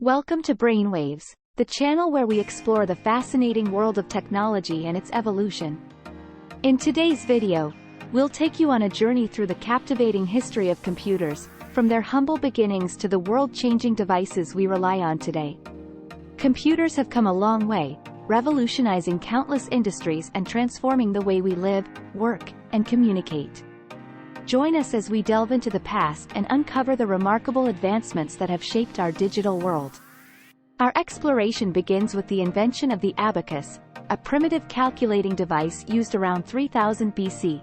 Welcome to Brainwaves, the channel where we explore the fascinating world of technology and its evolution. In today's video, we'll take you on a journey through the captivating history of computers, from their humble beginnings to the world-changing devices we rely on today. Computers have come a long way, revolutionizing countless industries and transforming the way we live, work, and communicate. Join us as we delve into the past and uncover the remarkable advancements that have shaped our digital world. Our exploration begins with the invention of the abacus, a primitive calculating device used around 3000 BC.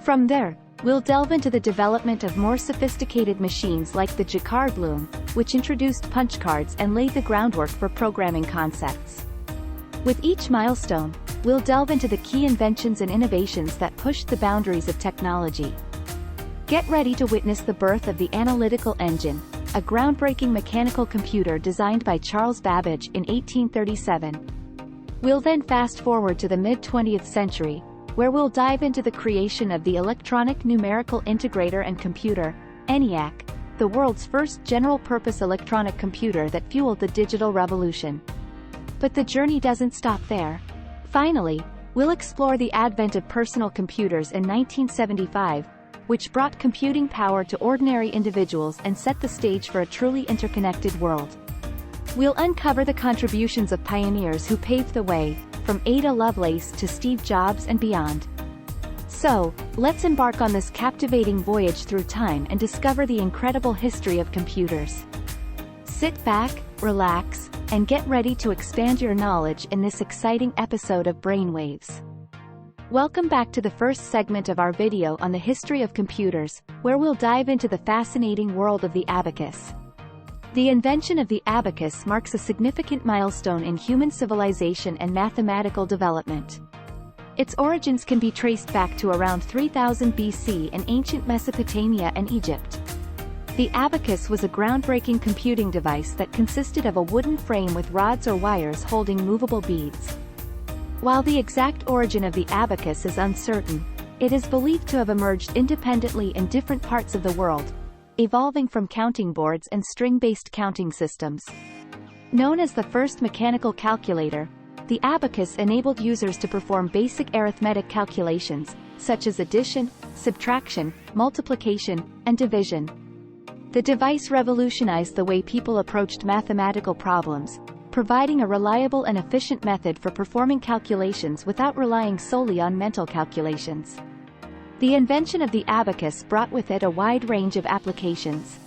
From there, we'll delve into the development of more sophisticated machines like the Jacquard Loom, which introduced punch cards and laid the groundwork for programming concepts. With each milestone, we'll delve into the key inventions and innovations that pushed the boundaries of technology. Get ready to witness the birth of the Analytical Engine, a groundbreaking mechanical computer designed by Charles Babbage in 1837. We'll then fast forward to the mid-20th century, where we'll dive into the creation of the electronic numerical integrator and computer, Eniac, the world's first general-purpose electronic computer that fueled the digital revolution. But the journey doesn't stop there. Finally, we'll explore the advent of personal computers in 1975, which brought computing power to ordinary individuals and set the stage for a truly interconnected world. We'll uncover the contributions of pioneers who paved the way, from Ada Lovelace to Steve Jobs and beyond. So, let's embark on this captivating voyage through time and discover the incredible history of computers. Sit back, relax, and get ready to expand your knowledge in this exciting episode of Brainwaves. Welcome back to the first segment of our video on the history of computers, where we'll dive into the fascinating world of the abacus. The invention of the abacus marks a significant milestone in human civilization and mathematical development. Its origins can be traced back to around 3000 BC in ancient Mesopotamia and Egypt. The abacus was a groundbreaking computing device that consisted of a wooden frame with rods or wires holding movable beads. While the exact origin of the abacus is uncertain, it is believed to have emerged independently in different parts of the world, evolving from counting boards and string-based counting systems. Known as the first mechanical calculator, the abacus enabled users to perform basic arithmetic calculations, such as addition, subtraction, multiplication, and division. The device revolutionized the way people approached mathematical problems, providing a reliable and efficient method for performing calculations without relying solely on mental calculations. The invention of the abacus brought with it a wide range of applications.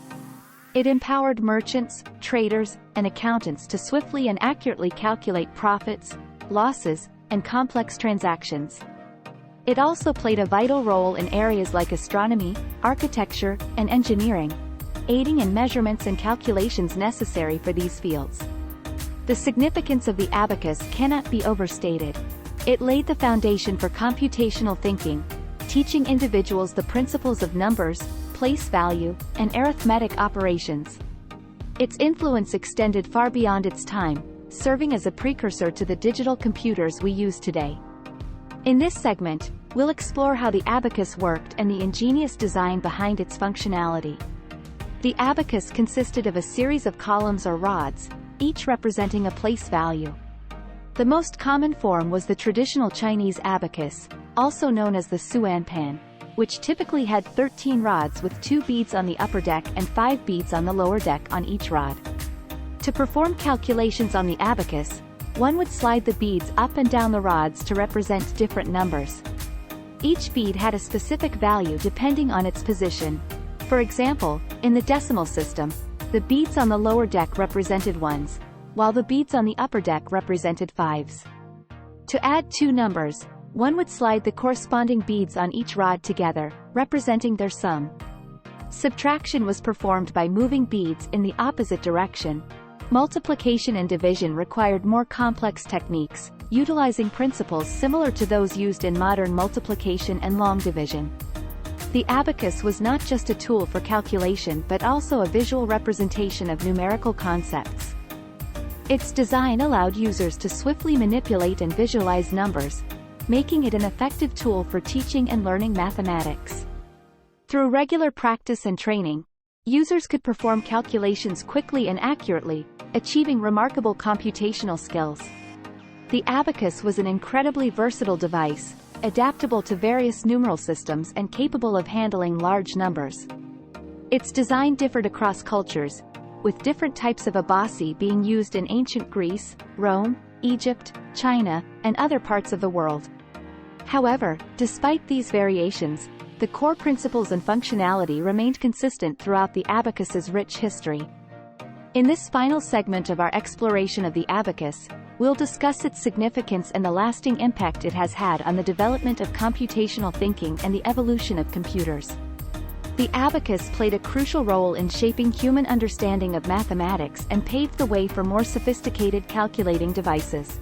It empowered merchants, traders, and accountants to swiftly and accurately calculate profits, losses, and complex transactions. It also played a vital role in areas like astronomy, architecture, and engineering, aiding in measurements and calculations necessary for these fields. The significance of the abacus cannot be overstated. It laid the foundation for computational thinking, teaching individuals the principles of numbers, place value, and arithmetic operations. Its influence extended far beyond its time, serving as a precursor to the digital computers we use today. In this segment, we'll explore how the abacus worked and the ingenious design behind its functionality. The abacus consisted of a series of columns or rods, each representing a place value. The most common form was the traditional Chinese abacus, also known as the suanpan, which typically had 13 rods with 2 beads on the upper deck and 5 beads on the lower deck on each rod. To perform calculations on the abacus, one would slide the beads up and down the rods to represent different numbers. Each bead had a specific value depending on its position. For example, in the decimal system, the beads on the lower deck represented ones, while the beads on the upper deck represented fives. To add two numbers, one would slide the corresponding beads on each rod together, representing their sum. Subtraction was performed by moving beads in the opposite direction. Multiplication and division required more complex techniques, utilizing principles similar to those used in modern multiplication and long division. The abacus was not just a tool for calculation but also a visual representation of numerical concepts. Its design allowed users to swiftly manipulate and visualize numbers, making it an effective tool for teaching and learning mathematics. Through regular practice and training, users could perform calculations quickly and accurately, achieving remarkable computational skills. The abacus was an incredibly versatile device, adaptable to various numeral systems and capable of handling large numbers. Its design differed across cultures, with different types of abaci being used in ancient Greece, Rome, Egypt, China, and other parts of the world. However, despite these variations, the core principles and functionality remained consistent throughout the abacus's rich history. In this final segment of our exploration of the abacus, we'll discuss its significance and the lasting impact it has had on the development of computational thinking and the evolution of computers. The abacus played a crucial role in shaping human understanding of mathematics and paved the way for more sophisticated calculating devices.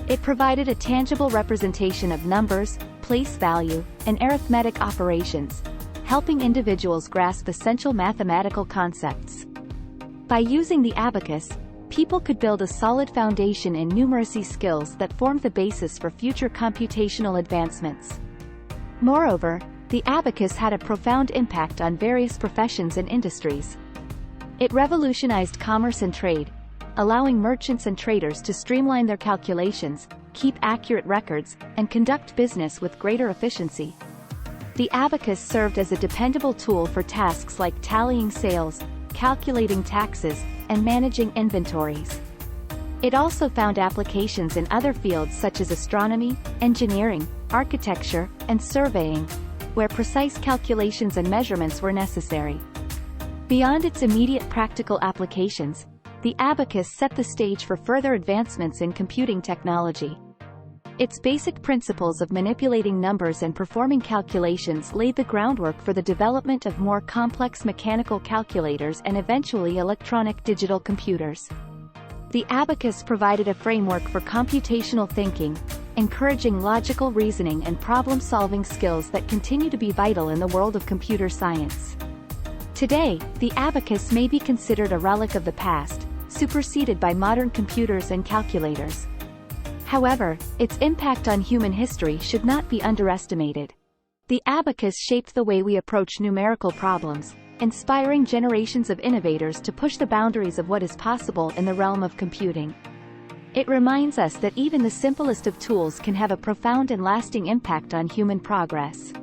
It provided a tangible representation of numbers, place value, and arithmetic operations, helping individuals grasp essential mathematical concepts. By using the abacus, people could build a solid foundation in numeracy skills that formed the basis for future computational advancements. Moreover, the abacus had a profound impact on various professions and industries. It revolutionized commerce and trade, allowing merchants and traders to streamline their calculations, keep accurate records, and conduct business with greater efficiency. The abacus served as a dependable tool for tasks like tallying sales, calculating taxes, and managing inventories. It also found applications in other fields such as astronomy, engineering, architecture, and surveying, where precise calculations and measurements were necessary. Beyond its immediate practical applications, the abacus set the stage for further advancements in computing technology. Its basic principles of manipulating numbers and performing calculations laid the groundwork for the development of more complex mechanical calculators and eventually electronic digital computers. The abacus provided a framework for computational thinking, encouraging logical reasoning and problem-solving skills that continue to be vital in the world of computer science. Today, the abacus may be considered a relic of the past, superseded by modern computers and calculators. However, its impact on human history should not be underestimated. The abacus shaped the way we approach numerical problems, inspiring generations of innovators to push the boundaries of what is possible in the realm of computing. It reminds us that even the simplest of tools can have a profound and lasting impact on human progress.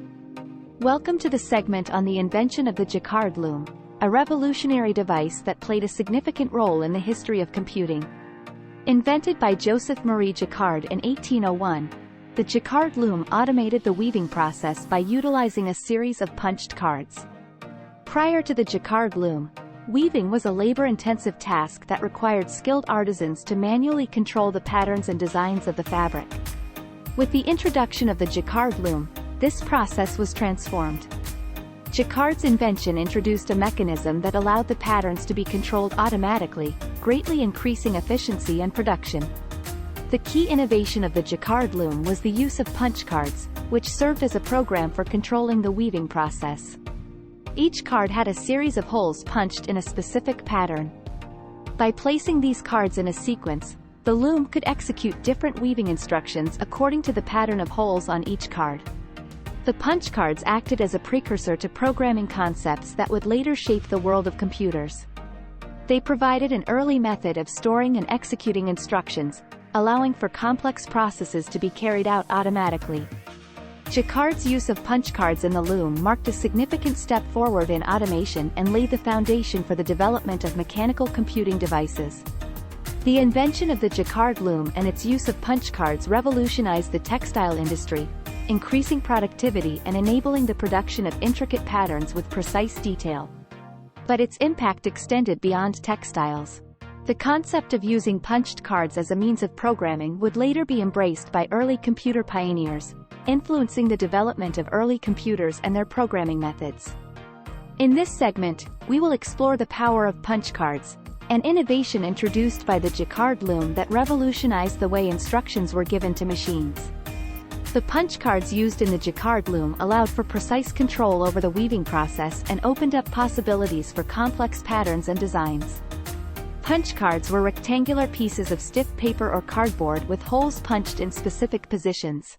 Welcome to the segment on the invention of the Jacquard Loom, a revolutionary device that played a significant role in the history of computing. Invented by Joseph-Marie Jacquard in 1801, the Jacquard Loom automated the weaving process by utilizing a series of punched cards. Prior to the Jacquard Loom, weaving was a labor-intensive task that required skilled artisans to manually control the patterns and designs of the fabric. With the introduction of the Jacquard Loom, this process was transformed. Jacquard's invention introduced a mechanism that allowed the patterns to be controlled automatically, greatly increasing efficiency and production. The key innovation of the Jacquard Loom was the use of punch cards, which served as a program for controlling the weaving process. Each card had a series of holes punched in a specific pattern. By placing these cards in a sequence, the loom could execute different weaving instructions according to the pattern of holes on each card. The punch cards acted as a precursor to programming concepts that would later shape the world of computers. They provided an early method of storing and executing instructions, allowing for complex processes to be carried out automatically. Jacquard's use of punch cards in the loom marked a significant step forward in automation and laid the foundation for the development of mechanical computing devices. The invention of the Jacquard Loom and its use of punch cards revolutionized the textile industry, increasing productivity and enabling the production of intricate patterns with precise detail. But its impact extended beyond textiles. The concept of using punched cards as a means of programming would later be embraced by early computer pioneers, influencing the development of early computers and their programming methods. In this segment, we will explore the power of punch cards, an innovation introduced by the Jacquard Loom that revolutionized the way instructions were given to machines. The punch cards used in the Jacquard Loom allowed for precise control over the weaving process and opened up possibilities for complex patterns and designs. Punch cards were rectangular pieces of stiff paper or cardboard with holes punched in specific positions.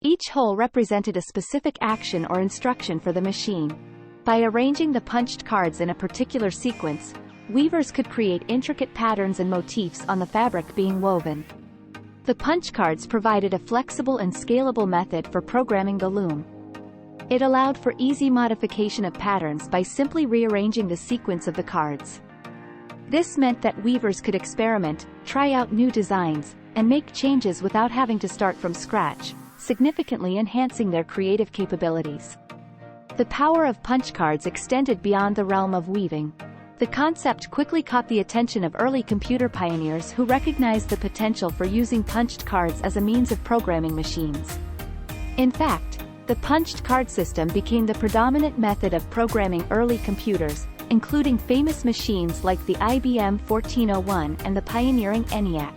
Each hole represented a specific action or instruction for the machine. By arranging the punched cards in a particular sequence, weavers could create intricate patterns and motifs on the fabric being woven. The punch cards provided a flexible and scalable method for programming the loom. It allowed for easy modification of patterns by simply rearranging the sequence of the cards. This meant that weavers could experiment, try out new designs, and make changes without having to start from scratch, significantly enhancing their creative capabilities. The power of punch cards extended beyond the realm of weaving. The concept quickly caught the attention of early computer pioneers who recognized the potential for using punched cards as a means of programming machines. In fact, the punched card system became the predominant method of programming early computers, including famous machines like the IBM 1401 and the pioneering Eniac.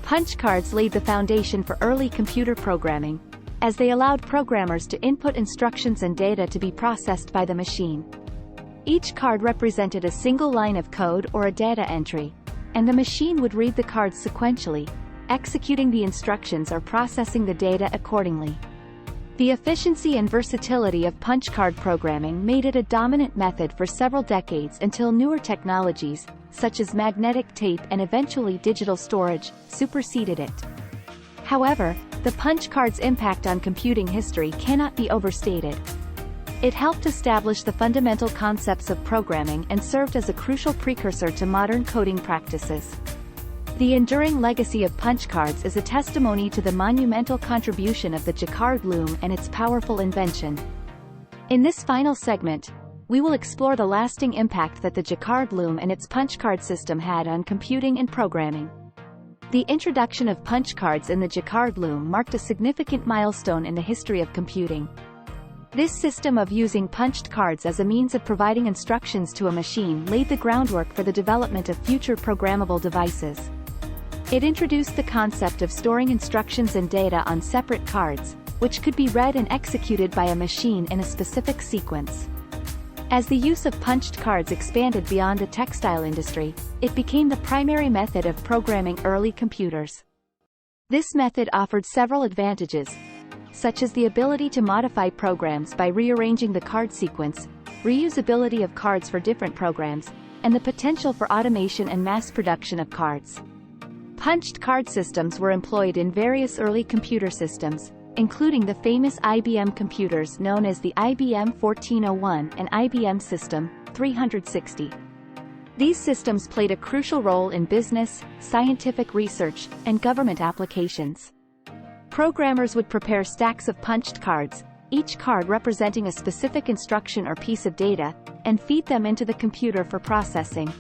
Punch cards laid the foundation for early computer programming, as they allowed programmers to input instructions and data to be processed by the machine. Each card represented a single line of code or a data entry, and the machine would read the cards sequentially, executing the instructions or processing the data accordingly. The efficiency and versatility of punch card programming made it a dominant method for several decades until newer technologies, such as magnetic tape and eventually digital storage, superseded it. However, the punch card's impact on computing history cannot be overstated. It helped establish the fundamental concepts of programming and served as a crucial precursor to modern coding practices. The enduring legacy of punch cards is a testimony to the monumental contribution of the Jacquard Loom and its powerful invention. In this final segment, we will explore the lasting impact that the Jacquard Loom and its punch card system had on computing and programming. The introduction of punch cards in the Jacquard Loom marked a significant milestone in the history of computing. This system of using punched cards as a means of providing instructions to a machine laid the groundwork for the development of future programmable devices. It introduced the concept of storing instructions and data on separate cards, which could be read and executed by a machine in a specific sequence. As the use of punched cards expanded beyond the textile industry, it became the primary method of programming early computers. This method offered several advantages, such as the ability to modify programs by rearranging the card sequence, reusability of cards for different programs, and the potential for automation and mass production of cards. Punched card systems were employed in various early computer systems, including the famous IBM computers known as the IBM 1401 and IBM System 360. These systems played a crucial role in business, scientific research, and government applications. Programmers would prepare stacks of punched cards, each card representing a specific instruction or piece of data, and feed them into the computer for processing.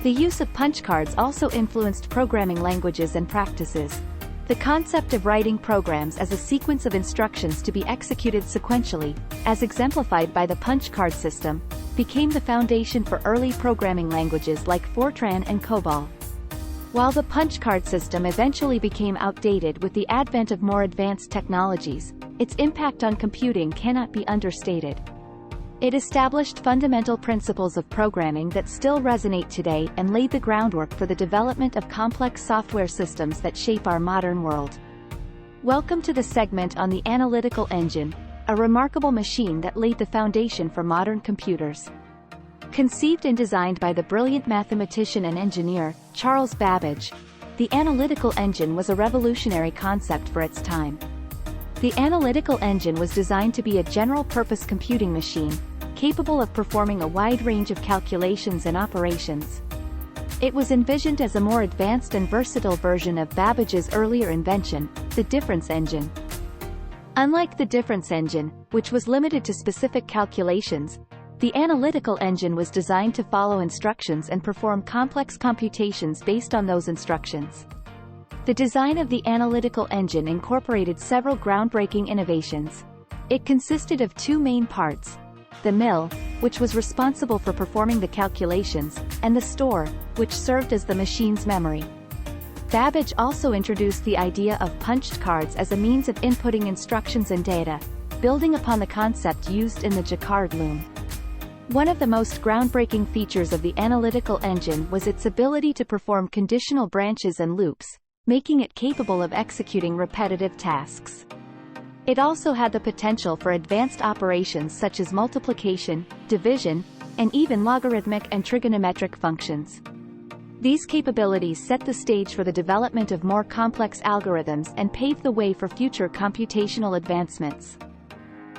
The use of punch cards also influenced programming languages and practices. The concept of writing programs as a sequence of instructions to be executed sequentially, as exemplified by the punch card system, became the foundation for early programming languages like Fortran and COBOL. While the punch card system eventually became outdated with the advent of more advanced technologies, its impact on computing cannot be understated. It established fundamental principles of programming that still resonate today and laid the groundwork for the development of complex software systems that shape our modern world. Welcome to the segment on the Analytical Engine, a remarkable machine that laid the foundation for modern computers. Conceived and designed by the brilliant mathematician and engineer, Charles Babbage, the Analytical Engine was a revolutionary concept for its time. The Analytical Engine was designed to be a general-purpose computing machine, capable of performing a wide range of calculations and operations. It was envisioned as a more advanced and versatile version of Babbage's earlier invention, the difference engine. Unlike the difference engine, which was limited to specific calculations, the Analytical Engine was designed to follow instructions and perform complex computations based on those instructions. The design of the Analytical Engine incorporated several groundbreaking innovations. It consisted of two main parts: the mill, which was responsible for performing the calculations, and the store, which served as the machine's memory. Babbage also introduced the idea of punched cards as a means of inputting instructions and data, building upon the concept used in the Jacquard Loom. One of the most groundbreaking features of the Analytical Engine was its ability to perform conditional branches and loops, making it capable of executing repetitive tasks. It also had the potential for advanced operations such as multiplication, division, and even logarithmic and trigonometric functions. These capabilities set the stage for the development of more complex algorithms and paved the way for future computational advancements.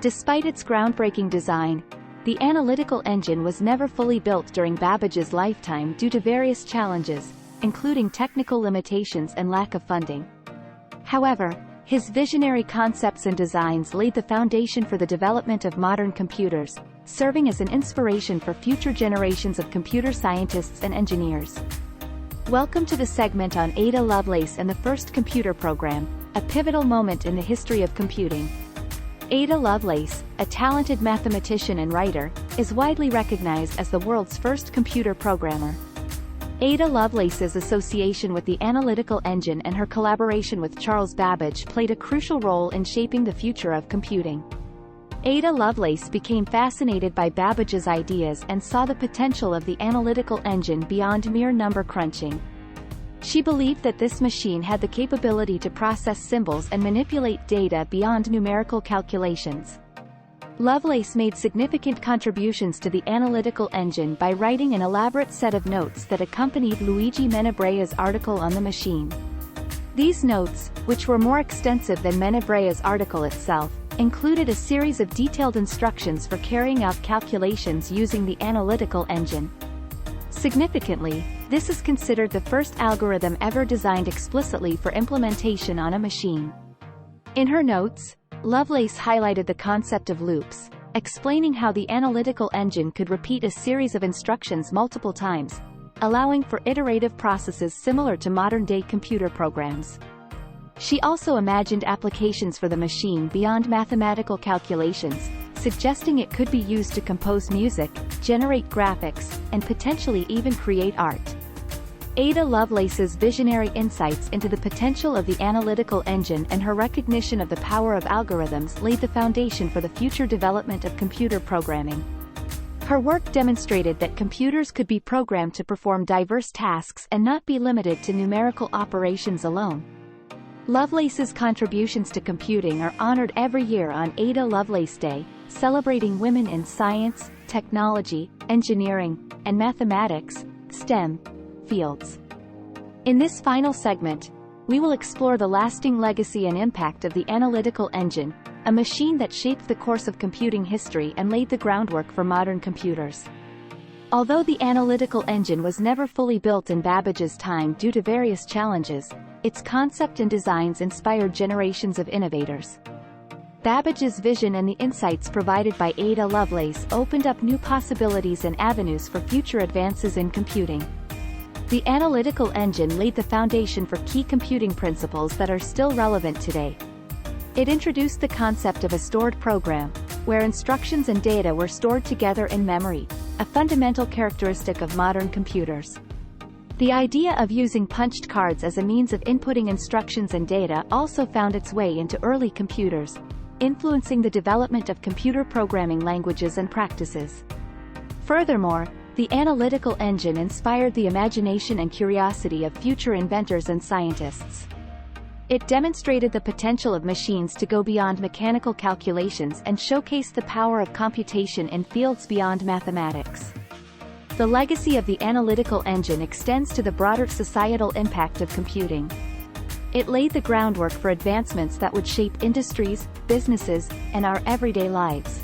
Despite its groundbreaking design, the analytical engine was never fully built during Babbage's lifetime due to various challenges, including technical limitations and lack of funding. However, his visionary concepts and designs laid the foundation for the development of modern computers, serving as an inspiration for future generations of computer scientists and engineers. Welcome to the segment on Ada Lovelace and the first computer program, a pivotal moment in the history of computing. Ada Lovelace, a talented mathematician and writer, is widely recognized as the world's first computer programmer. Ada Lovelace's association with the analytical engine and her collaboration with Charles Babbage played a crucial role in shaping the future of computing. Ada Lovelace became fascinated by Babbage's ideas and saw the potential of the analytical engine beyond mere number crunching. She believed that this machine had the capability to process symbols and manipulate data beyond numerical calculations. Lovelace made significant contributions to the analytical engine by writing an elaborate set of notes that accompanied Luigi Menabrea's article on the machine. These notes, which were more extensive than Menabrea's article itself, included a series of detailed instructions for carrying out calculations using the analytical engine. Significantly, this is considered the first algorithm ever designed explicitly for implementation on a machine. In her notes, Lovelace highlighted the concept of loops, explaining how the analytical engine could repeat a series of instructions multiple times, allowing for iterative processes similar to modern-day computer programs. She also imagined applications for the machine beyond mathematical calculations, suggesting it could be used to compose music, generate graphics, and potentially even create art. Ada Lovelace's visionary insights into the potential of the analytical engine and her recognition of the power of algorithms laid the foundation for the future development of computer programming. Her work demonstrated that computers could be programmed to perform diverse tasks and not be limited to numerical operations alone. Lovelace's contributions to computing are honored every year on Ada Lovelace Day, celebrating women in science, technology, engineering, and mathematics, STEM, fields. In this final segment, we will explore the lasting legacy and impact of the analytical engine, a machine that shaped the course of computing history and laid the groundwork for modern computers. Although the analytical engine was never fully built in Babbage's time due to various challenges, its concept and designs inspired generations of innovators. Babbage's vision and the insights provided by Ada Lovelace opened up new possibilities and avenues for future advances in computing. The analytical engine laid the foundation for key computing principles that are still relevant today. It introduced the concept of a stored program, where instructions and data were stored together in memory, a fundamental characteristic of modern computers. The idea of using punched cards as a means of inputting instructions and data also found its way into early computers, influencing the development of computer programming languages and practices. Furthermore, the analytical engine inspired the imagination and curiosity of future inventors and scientists. It demonstrated the potential of machines to go beyond mechanical calculations and showcase the power of computation in fields beyond mathematics. The legacy of the analytical engine extends to the broader societal impact of computing. It laid the groundwork for advancements that would shape industries, businesses, and our everyday lives.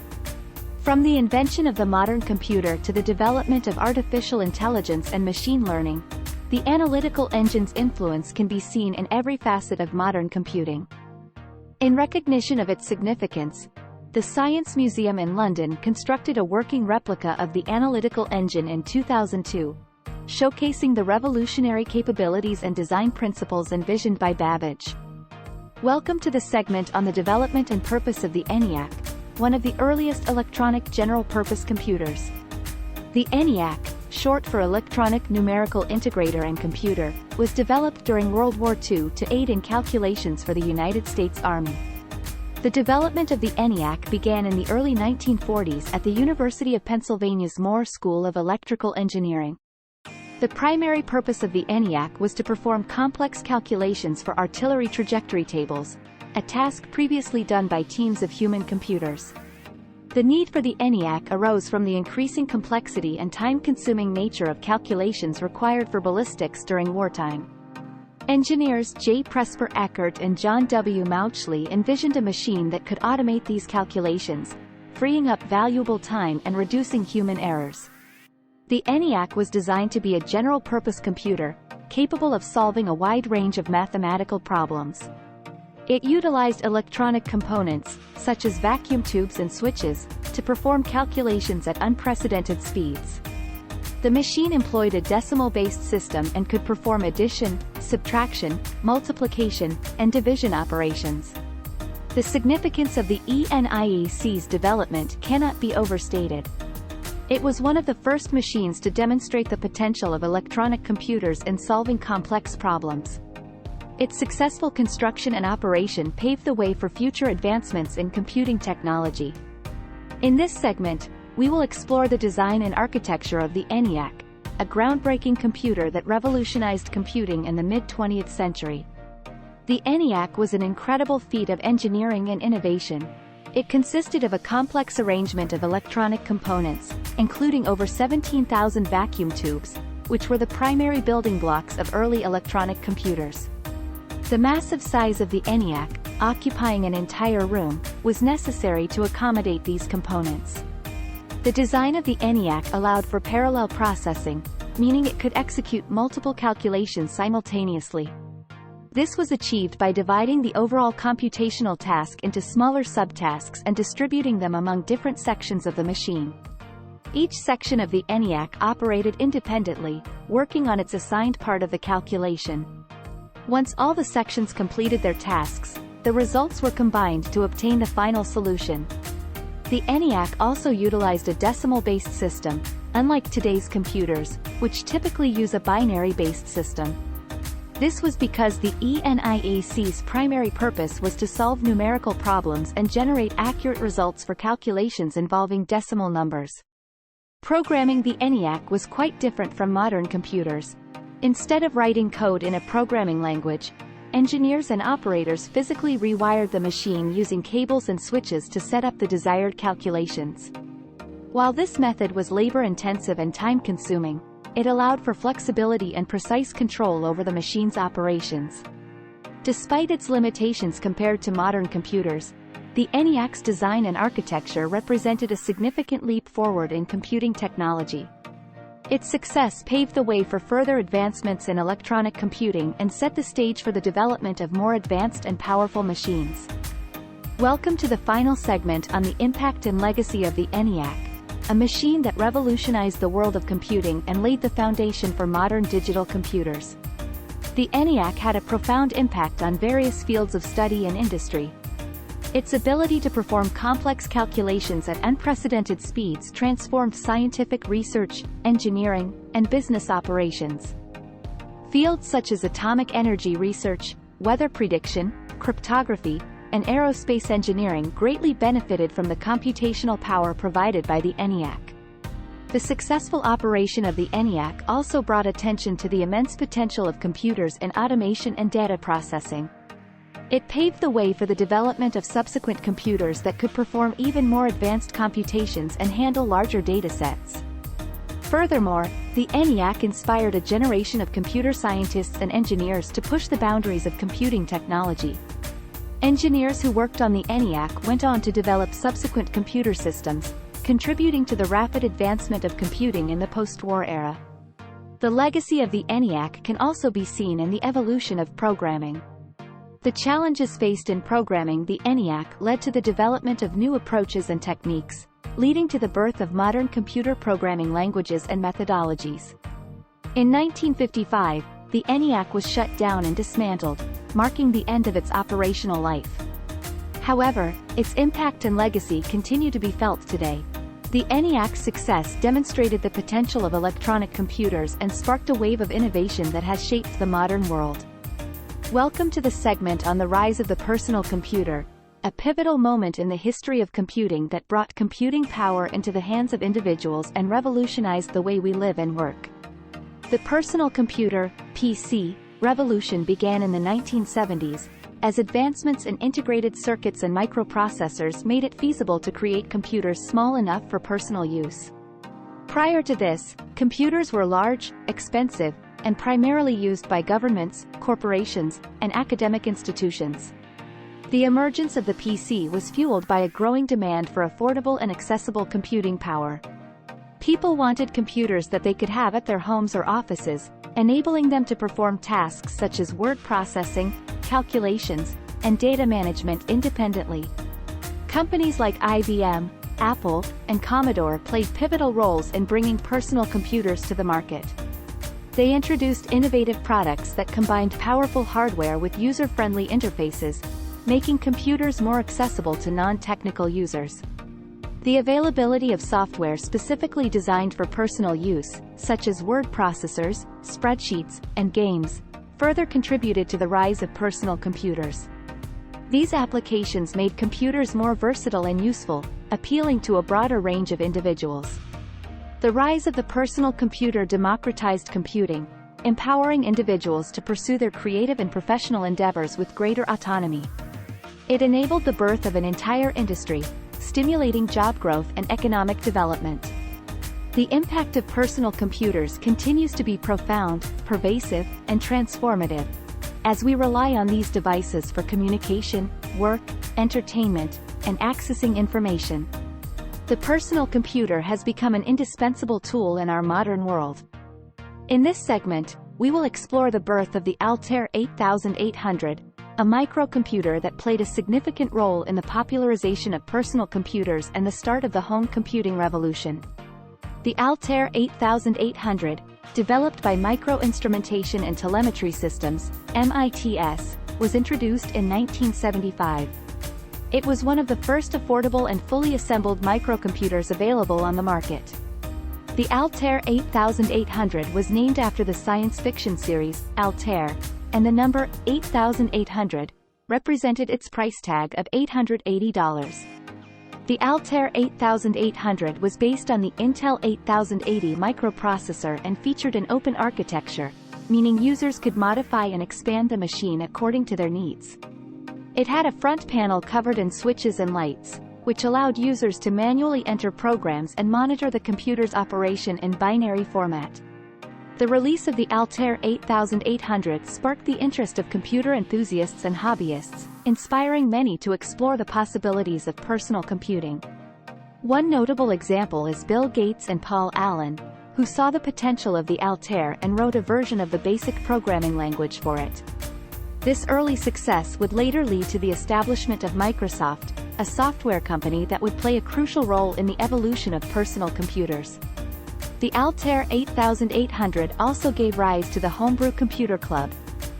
From the invention of the modern computer to the development of artificial intelligence and machine learning, the analytical engine's influence can be seen in every facet of modern computing. In recognition of its significance, the Science Museum in London constructed a working replica of the analytical engine in 2002, showcasing the revolutionary capabilities and design principles envisioned by Babbage. Welcome to the segment on the development and purpose of the Eniac, one of the earliest electronic general-purpose computers. The Eniac, short for Electronic Numerical Integrator and Computer, was developed during World War II to aid in calculations for the United States Army. The development of the Eniac began in the early 1940s at the University of Pennsylvania's Moore School of Electrical Engineering. The primary purpose of the Eniac was to perform complex calculations for artillery trajectory tables, a task previously done by teams of human computers. The need for the Eniac arose from the increasing complexity and time-consuming nature of calculations required for ballistics during wartime. Engineers J. Presper Eckert and John W. Mauchly envisioned a machine that could automate these calculations, freeing up valuable time and reducing human errors. The Eniac was designed to be a general-purpose computer, capable of solving a wide range of mathematical problems. It utilized electronic components, such as vacuum tubes and switches, to perform calculations at unprecedented speeds. The machine employed a decimal-based system and could perform addition, subtraction, multiplication, and division operations. The significance of the Eniac's development cannot be overstated. It was one of the first machines to demonstrate the potential of electronic computers in solving complex problems. Its successful construction and operation paved the way for future advancements in computing technology. In this segment, we will explore the design and architecture of the Eniac, a groundbreaking computer that revolutionized computing in the mid-20th century. The Eniac was an incredible feat of engineering and innovation. It consisted of a complex arrangement of electronic components, including over 17,000 vacuum tubes, which were the primary building blocks of early electronic computers. The massive size of the Eniac, occupying an entire room, was necessary to accommodate these components. The design of the Eniac allowed for parallel processing, meaning it could execute multiple calculations simultaneously. This was achieved by dividing the overall computational task into smaller subtasks and distributing them among different sections of the machine. Each section of the Eniac operated independently, working on its assigned part of the calculation. Once all the sections completed their tasks, the results were combined to obtain the final solution. The Eniac also utilized a decimal-based system, unlike today's computers, which typically use a binary-based system. This was because the Eniac's primary purpose was to solve numerical problems and generate accurate results for calculations involving decimal numbers. Programming the Eniac was quite different from modern computers. Instead of writing code in a programming language, engineers and operators physically rewired the machine using cables and switches to set up the desired calculations. While this method was labor-intensive and time-consuming, it allowed for flexibility and precise control over the machine's operations. Despite its limitations compared to modern computers, the Eniac's design and architecture represented a significant leap forward in computing technology. Its success paved the way for further advancements in electronic computing and set the stage for the development of more advanced and powerful machines. Welcome to the final segment on the impact and legacy of the Eniac, a machine that revolutionized the world of computing and laid the foundation for modern digital computers. The Eniac had a profound impact on various fields of study and industry. Its ability to perform complex calculations at unprecedented speeds transformed scientific research, engineering, and business operations. Fields such as atomic energy research, weather prediction, cryptography, and aerospace engineering greatly benefited from the computational power provided by the Eniac. The successful operation of the Eniac also brought attention to the immense potential of computers in automation and data processing. It paved the way for the development of subsequent computers that could perform even more advanced computations and handle larger datasets. Furthermore, the Eniac inspired a generation of computer scientists and engineers to push the boundaries of computing technology. Engineers who worked on the Eniac went on to develop subsequent computer systems, contributing to the rapid advancement of computing in the post-war era. The legacy of the Eniac can also be seen in the evolution of programming. The challenges faced in programming the Eniac led to the development of new approaches and techniques, leading to the birth of modern computer programming languages and methodologies. In 1955, the Eniac was shut down and dismantled, marking the end of its operational life. However, its impact and legacy continue to be felt today. The Eniac's success demonstrated the potential of electronic computers and sparked a wave of innovation that has shaped the modern world. Welcome to the segment on the rise of the personal computer, a pivotal moment in the history of computing that brought computing power into the hands of individuals and revolutionized the way we live and work. The personal computer, PC, revolution began in the 1970s, as advancements in integrated circuits and microprocessors made it feasible to create computers small enough for personal use. Prior to this, computers were large, expensive, and primarily used by governments, corporations, and academic institutions. The emergence of the PC was fueled by a growing demand for affordable and accessible computing power. People wanted computers that they could have at their homes or offices, enabling them to perform tasks such as word processing, calculations, and data management independently. Companies like IBM, Apple, and Commodore played pivotal roles in bringing personal computers to the market. They introduced innovative products that combined powerful hardware with user-friendly interfaces, making computers more accessible to non-technical users. The availability of software specifically designed for personal use, such as word processors, spreadsheets, and games, further contributed to the rise of personal computers. These applications made computers more versatile and useful, appealing to a broader range of individuals. The rise of the personal computer democratized computing, empowering individuals to pursue their creative and professional endeavors with greater autonomy. It enabled the birth of an entire industry, stimulating job growth and economic development. The impact of personal computers continues to be profound, pervasive, and transformative, as we rely on these devices for communication, work, entertainment, and accessing information. The personal computer has become an indispensable tool in our modern world. In this segment, we will explore the birth of the Altair 8800, a microcomputer that played a significant role in the popularization of personal computers and the start of the home computing revolution. The Altair 8800, developed by Microinstrumentation and Telemetry Systems, MITS, was introduced in 1975. It was one of the first affordable and fully assembled microcomputers available on the market. The Altair 8800 was named after the science fiction series, Altair, and the number 8800 represented its price tag of $880. The Altair 8800 was based on the Intel 8080 microprocessor and featured an open architecture, meaning users could modify and expand the machine according to their needs. It had a front panel covered in switches and lights, which allowed users to manually enter programs and monitor the computer's operation in binary format. The release of the Altair 8800 sparked the interest of computer enthusiasts and hobbyists, inspiring many to explore the possibilities of personal computing. One notable example is Bill Gates and Paul Allen, who saw the potential of the Altair and wrote a version of the basic programming language for it. This early success would later lead to the establishment of Microsoft, a software company that would play a crucial role in the evolution of personal computers. The Altair 8800 also gave rise to the Homebrew Computer Club,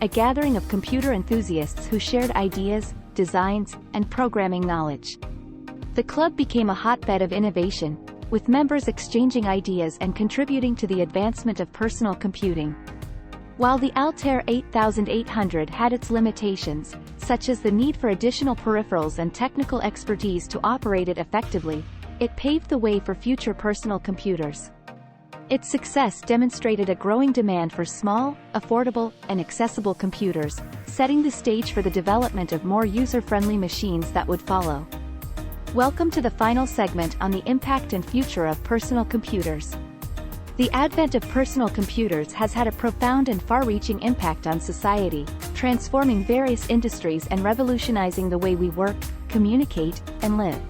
a gathering of computer enthusiasts who shared ideas, designs, and programming knowledge. The club became a hotbed of innovation, with members exchanging ideas and contributing to the advancement of personal computing. While the Altair 8800 had its limitations, such as the need for additional peripherals and technical expertise to operate it effectively, it paved the way for future personal computers. Its success demonstrated a growing demand for small, affordable, and accessible computers, setting the stage for the development of more user-friendly machines that would follow. Welcome to the final segment on the impact and future of personal computers. The advent of personal computers has had a profound and far-reaching impact on society, transforming various industries and revolutionizing the way we work, communicate, and live.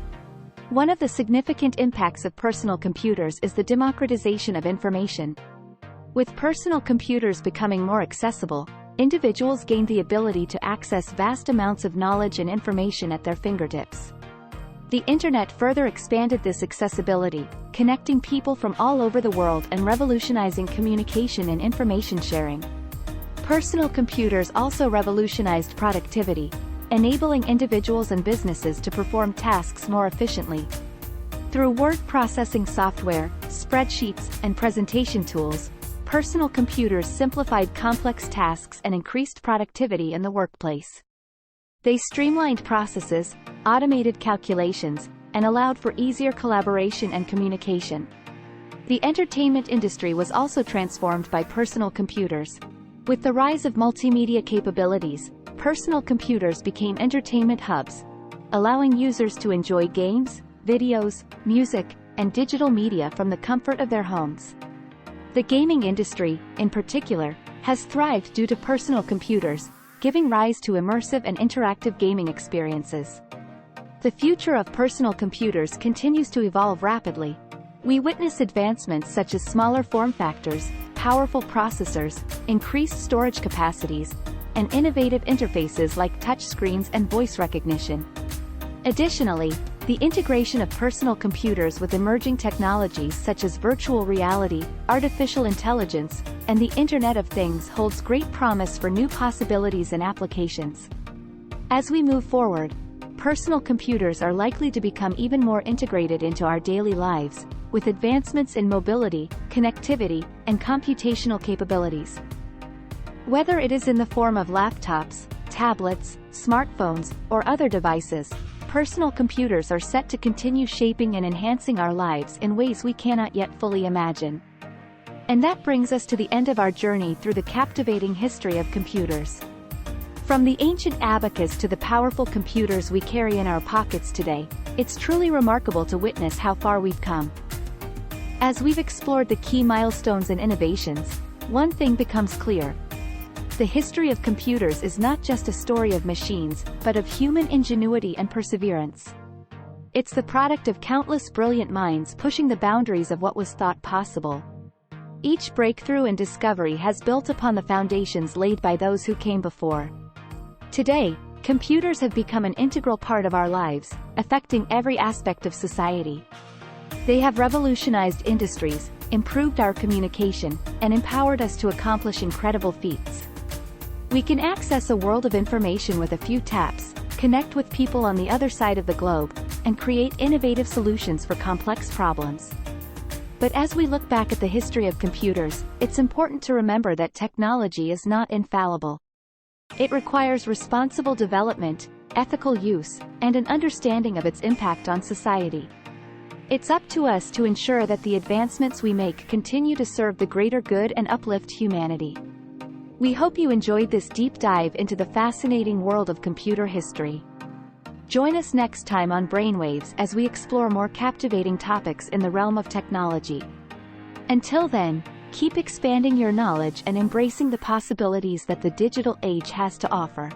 One of the significant impacts of personal computers is the democratization of information. With personal computers becoming more accessible, individuals gained the ability to access vast amounts of knowledge and information at their fingertips. The Internet further expanded this accessibility, connecting people from all over the world and revolutionizing communication and information sharing. Personal computers also revolutionized productivity, enabling individuals and businesses to perform tasks more efficiently. Through word processing software, spreadsheets, and presentation tools, personal computers simplified complex tasks and increased productivity in the workplace. They streamlined processes, automated calculations, and allowed for easier collaboration and communication. The entertainment industry was also transformed by personal computers. With the rise of multimedia capabilities, personal computers became entertainment hubs, allowing users to enjoy games, videos, music, and digital media from the comfort of their homes. The gaming industry, in particular, has thrived due to personal computers, giving rise to immersive and interactive gaming experiences. The future of personal computers continues to evolve rapidly. We witness advancements such as smaller form factors, powerful processors, increased storage capacities, and innovative interfaces like touchscreens and voice recognition. Additionally, the integration of personal computers with emerging technologies such as virtual reality, artificial intelligence, and the Internet of Things holds great promise for new possibilities and applications. As we move forward, personal computers are likely to become even more integrated into our daily lives, with advancements in mobility, connectivity, and computational capabilities. Whether it is in the form of laptops, tablets, smartphones, or other devices, personal computers are set to continue shaping and enhancing our lives in ways we cannot yet fully imagine. And that brings us to the end of our journey through the captivating history of computers. From the ancient Abacus to the powerful computers we carry in our pockets today, it's truly remarkable to witness how far we've come. As we've explored the key milestones and innovations, one thing becomes clear. The history of computers is not just a story of machines, but of human ingenuity and perseverance. It's the product of countless brilliant minds pushing the boundaries of what was thought possible. Each breakthrough and discovery has built upon the foundations laid by those who came before. Today, computers have become an integral part of our lives, affecting every aspect of society. They have revolutionized industries, improved our communication, and empowered us to accomplish incredible feats. We can access a world of information with a few taps, connect with people on the other side of the globe, and create innovative solutions for complex problems. But as we look back at the history of computers, it's important to remember that technology is not infallible. It requires responsible development, ethical use, and an understanding of its impact on society. It's up to us to ensure that the advancements we make continue to serve the greater good and uplift humanity. We hope you enjoyed this deep dive into the fascinating world of computer history. Join us next time on Brainwaves as we explore more captivating topics in the realm of technology. Until then, keep expanding your knowledge and embracing the possibilities that the digital age has to offer.